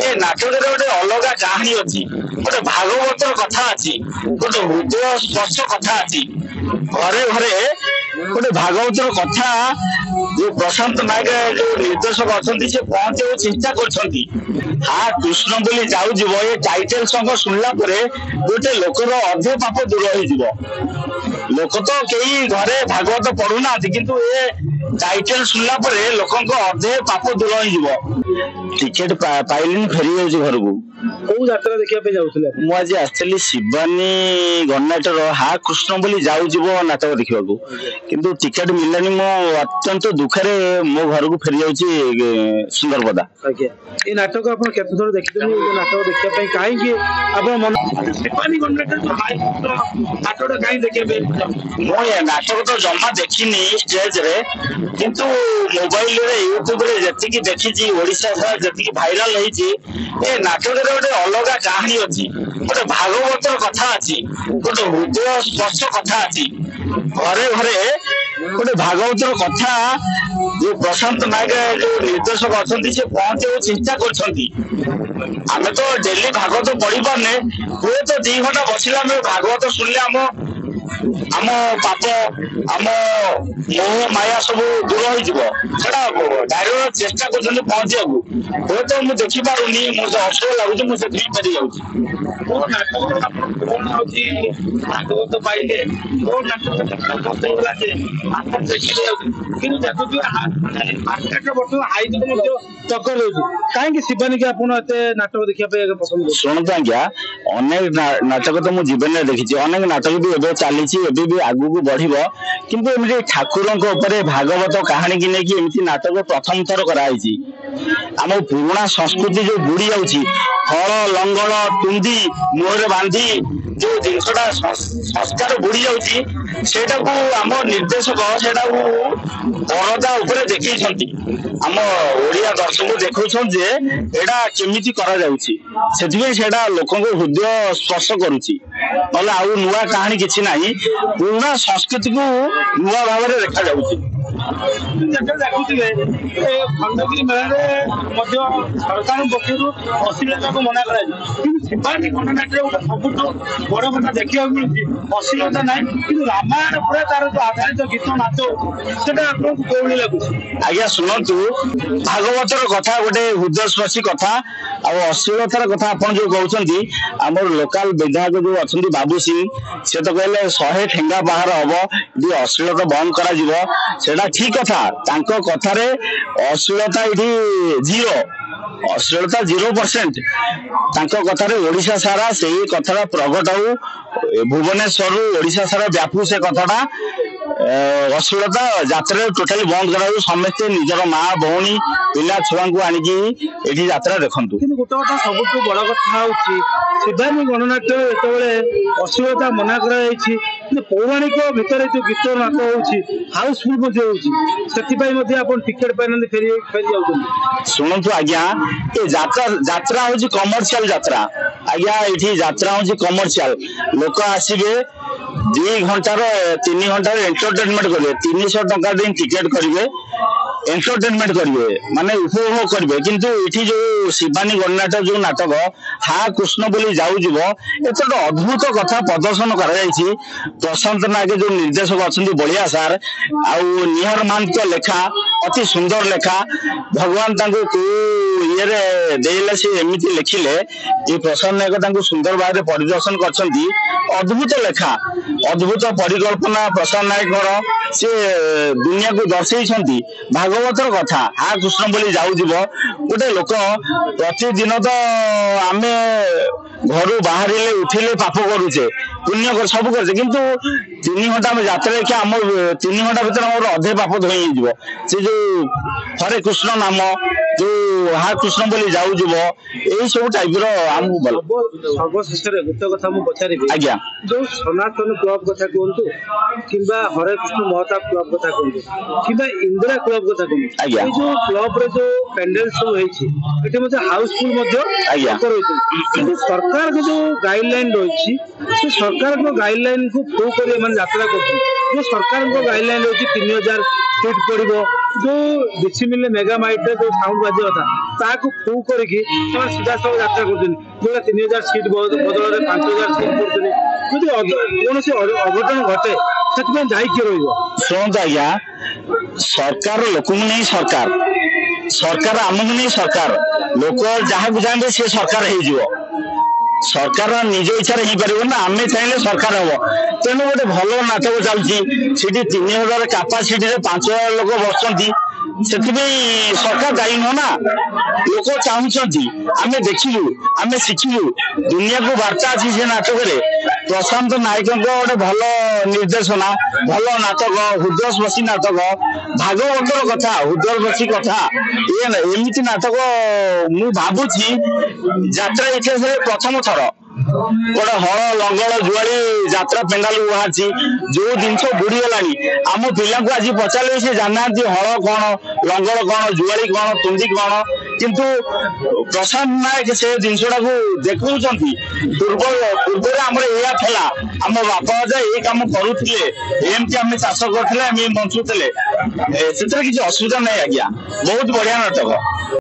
ए नाटक गोटे अलग कहानी अच्छी गोटे भागवतर कथा अच्छी गोटे हृदय स्पर्श कथा अच्छी घरे घरे गोटे भागवतर कथा जो प्रशांत नायक जो निर्देशक अच्छा से पहुंचे चिंता कर हाँ कृष्ण बोली जाऊ जीव ये टाइटल सॉन्ग सुनला परे गोटे लोकर अधे पाप दूर हो लोक तो कई घरे भागवत पढ़ुना किंतु ये टाइटल सुनला परे लोकंक अधे पाप दूर हो टिकेट पाइलिन फेरी जाउछि घर को कोउ यात्रा देखिया पे जाउथले मु आज आछली शिवानी गन्नाटर हा कृष्ण बोली जाउ जीवो नाटक देखिबा को किंतु टिकेट मिललानी मो अत्यंत दुखरे मो घर को फेरी जाउछि सुंदरपदा आज्ञा ए नाटक आपण केते थोर देखितनी ए नाटक देखिया पे काहे कि आपण मन शिवानी गन्नाटर तो हाई नाटक काहे देखिया पे मो ए नाटक तो जम्मा देखिनी स्टेज रे किंतु मोबाइल रे यूट्यूब रे जति की देखिछि ओडिसा सा जति की वायरल होईछि ए नाटक गोटे अलग कहानी अच्छी गोटे भागवतर कथा अच्छी गोटे हृदय स्पर्श कथा अच्छी घरे घरे गोटे भागवतर कथा जो प्रशांत नायक जो निर्देशक अच्छा से पहुंचे चिंता कर तो डेली भागवत पढ़ी पारे हुए तो 2 घंटा बसला भागवत सुनले आम पाप आम मोह माया सब दूर हो डायरेक्ट चेष्टा कर पहुंचा हुए तो मुझे देखी पारूनी मुझे असह लगुच मुझे फेरी जाऊँगी भागवत पाइले चक्कर कहीं शिवानी की आप नाटक देखा पसंद शुणु आज्ञा अनेक नाटक तो मुझे जीवन में देखी अनेक नाटक भी एवं चली भी आगू को बढ़ किंतु एमती ठाकुर भागवत कहानी की लेकिन एमती नाटक प्रथम थर कराई आम पुराणा संस्कृति जो बुड़ी जाऊँगी हल लंगल टुंडी मुहर बांधी जो जिनसा संस्कार बुड़ी जाऊँगी आम निर्देशक से परदा उपरे देखी आम ओडिया दर्शक देखा जे एटा केमिति करा जाउछि सेथिबे सेटा लोकन को हृदय स्पर्श करूछि नले आउ नुआ कहानी किछि नाही पुराना संस्कृति को नुआ भाव में देखा जाउछि खंडगिरी मेला सरकार पक्ष अश्लीलता को मना कर सब बड़ कथा देखा मिलूँ अश्लीलता ना कि रामायण पूरा तार जो आधारित गीत नाच से कौन लगुच आज्ञा शुणु भागवतर कथा गोटे हृदयस्पर्शी कथा अश्लीलतार कथा आप जो कहते आम लोकाल विधायक जो अच्छा बाबू सिंह से तो कहले 100 ठेंगा बाहर हम ये अश्लीलता बंद करा ठीक कथा कथार अश्लीलता ये जीरो अश्लीलता 0% कथार ओडिशा सारा से कथा प्रगट हो भुवनेश्वर ओडिशा सारा व्यापू से कथाटा अश्लीलता यात्रा टोटाली बंद करा समस्ते निजर माँ भौणी पिला छुआ को आनिकी यात्रा देखु गोटे कथा सब बड़ कथा शिवानी गणनाट्य जो अश्लीलता मना कर पौराणिक भितर जो गीत नाच हो हाउसफुल हो टिकेट पाई फेरी जाऊँ शुणु आज्ञा ये यात्रा हूँ कमर्शियल यात्रा आज्ञा ये यात्रा हूँ कमर्शियल लोक आसवे 2 घंटार 3 घंटार एंटरटेनमेंट करेंगे 300 टंका दिन टिकेट करेंगे एंटरटेनमेंट करेंगे माने उपभोग करेंगे किंतु ये जो शिवानी गणनाट्य जो नाटक हा कृष्ण बोली जाऊ जीव एत अद्भुत कथा प्रदर्शन कर प्रशांत नायक जो निर्देशक अच्छा बलिया सार आउ निहार महांत लेखा अति सुंदर लेखा भगवान को ये देले से एमती लिखिले ये प्रशांत नायक सुंदर भाव परिदर्शन कर अद्भुत लेखा अद्भुत परिकल्पना प्रशांत नायक से दुनिया को दर्शे भागवतर कथा हा कृष्ण बोली जाऊ जीव गोटे लोक प्रतिदिन तो आम घर बाहर उठिले पाप करुचे पुण्य कर सब करे किंतु 3 घंटा में यात्रा देखिए आम 3 घंटा भर अधे पाप धोई से जो हरे कृष्ण नाम जो हा कृष्ण बोली जाऊ जीव यही सब टाइप सर्वशेष गोटे कथा मुझे पचारि आज्ञा जो सनातन क्लब कथा कहतु कि हरे कृष्ण महताब क्लब कथा कहतु कि इंदिरा क्लब कथा कहतु जो क्लब रे जो पेंडेल सब हाउसफुल सरकार के जो गाइडलाइन रही सरकार को गाइडलाइन को फॉलो कर यात्रा कर सरकार को गाइडलाइन रही 3000 फीट पड़ो जो डिसिमिल मेगा माइट जो साउंड बाजे कथा ତାହାକୁ ଫୁ କରିକି ସେମାନେ ସିଧାସଳଖ ଯାତ୍ରା କରୁଛନ୍ତି। ଯୋଉଟା 3000 ସିଟ୍ ବଦଳରେ 5000 ସିଟ୍ କରୁଛନ୍ତି। ଯଦି କୌଣସି ଅଘଟଣ ଘଟେ ସେଥିପାଇଁ ଦାୟୀ କିଏ ରହିବ? ଶୁଣନ୍ତୁ ଆଜ୍ଞା, ସରକାର ଲୋକଙ୍କୁ ନେଇ ସରକାର, ସରକାର ଆମକୁ ନେଇ ସରକାର। ଲୋକ ଯାହାକୁ ଚାହିଁବେ ସେ ସରକାର ହେଇଯିବ। ସରକାର ନିଜ ଇଚ୍ଛାରେ ହେଇପାରିବ ନା, ଆମେ ଚାହିଁଲେ ସରକାର ହବ। ତେଣୁ ଗୋଟେ ଭଲ ନାଟକ ଚାଲୁଛି, ସେଠି 3000 କାପାସିଟିରେ 5000 ଲୋକ ବସୁଛନ୍ତି, ସେଥିପାଇଁ ସରକାର ଦାୟୀ ନୁହଁ ନା। ଲୋକ ଚାହୁଁଛନ୍ତି, ଆମେ ଦେଖିଲୁ, ଆମେ ଶିଖିଲୁ, ଦୁନିଆକୁ ବାର୍ତ୍ତା ଅଛି ସେ ନାଟକରେ। ପ୍ରଶାନ୍ତ ନାୟକଙ୍କ ଗୋଟେ ଭଲ ନିର୍ଦ୍ଦେଶନା, ଭଲ ନାଟକ, ହୃଦୟସ୍ପର୍ଶୀ ନାଟକ, ଭାଗବତର କଥା, ହୃଦୟସ୍ପର୍ଶୀ କଥା। ଏମିତି ନାଟକ ମୁଁ ଭାବୁଛି ଯାତ୍ରା ଇତିହାସରେ ପ୍ରଥମ ଥର ଗୋଟେ ହଳ ଲଙ୍ଗଳ ଜୁଆଳି ଯାତ୍ରା ପେଣ୍ଡାଲକୁ ବାହାରିଛି। ଯୋଉ ଜିନିଷ ବୁଡିଗଲାଣି, ଆମ ପିଲାଙ୍କୁ ଆଜି ପଚାରିଲେ ସେ ଜାଣିନାହାନ୍ତି ହଳ କଣ, ଲଙ୍ଗଳ କଣ, ଜୁଆଳି କଣ, ତୁଣ୍ଡି କଣ। କିନ୍ତୁ ପ୍ରଶାନ୍ତ ନାୟକ ସେ ଜିନିଷଟାକୁ ଦେଖଉଛନ୍ତି। ପୂର୍ବରେ ଆମର ଏଇଆ ଥିଲା, ଆମ ବାପା ଅଜା ଏଇ କାମ କରୁଥିଲେ, ଏମିତି ଆମେ ଚାଷ କରୁଥିଲେ, ଆମେ ବଞ୍ଚୁଥିଲେ। ସେଥିରେ କିଛି ଅସୁବିଧା ନାହିଁ ଆଜ୍ଞା, ବହୁତ ବଢିଆ ନାଟକ।